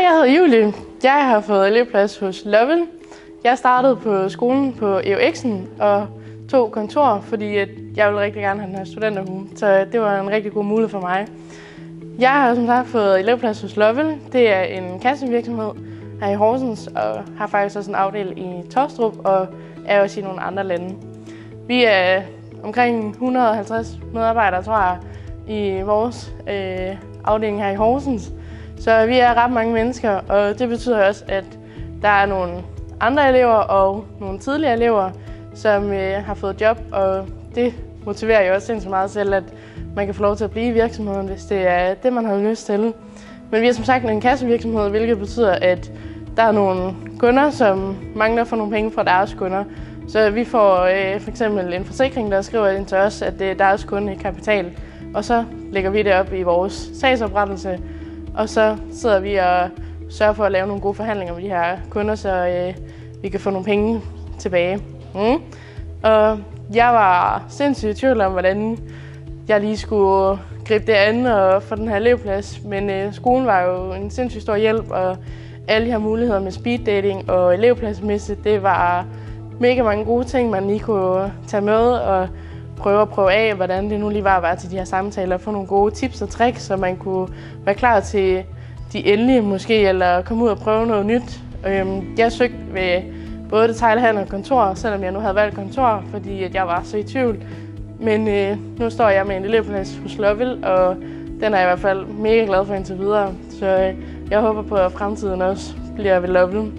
jeg hedder Julie. Jeg har fået elevplads hos Lovell. Jeg startede på skolen på EUX'en og tog kontor, fordi jeg ville rigtig gerne have den her studenterhue. Så det var en rigtig god mulighed for mig. Jeg har som sagt fået elevplads hos Lovell. Det er en kassevirksomhed her i Horsens og har faktisk også en afdeling i Taastrup og er også i nogle andre lande. Vi er omkring 150 medarbejdere, tror jeg, i vores afdeling her i Horsens. Så vi er ret mange mennesker, og det betyder også, at der er nogle andre elever og nogle tidligere elever, som har fået job, og det motiverer jo også sindssygt meget selv, at man kan få lov til at blive i virksomheden, hvis det er det, man har lyst til. Men vi er som sagt en kassevirksomhed, hvilket betyder, at der er nogle kunder, som mangler at få nogle penge fra deres kunder. Så vi får for eksempel en forsikring, der skriver ind til os, at det er deres kunde i kapital, og så lægger vi det op i vores sagsoprettelse, og så sidder vi og sørger for at lave nogle gode forhandlinger med de her kunder, så vi kan få nogle penge tilbage. Og jeg var sindssygt i tvivl om, hvordan jeg lige skulle gribe det an og få den her elevplads, men skolen var jo en sindssygt stor hjælp, og alle de her muligheder med speed dating og elevpladsmæssigt, det var mega mange gode ting, man lige kunne tage med og prøve af, hvordan det nu lige var at være til de her samtaler og få nogle gode tips og tricks, så man kunne være klar til de endelige måske, eller komme ud og prøve noget nyt. Jeg søgte ved både detailhandel og kontor, selvom jeg nu havde valgt kontor, fordi jeg var så i tvivl. Men nu står jeg med en elevplads hos Lovell, og den er jeg i hvert fald mega glad for indtil videre. Så jeg håber på, at fremtiden også bliver ved Lovell.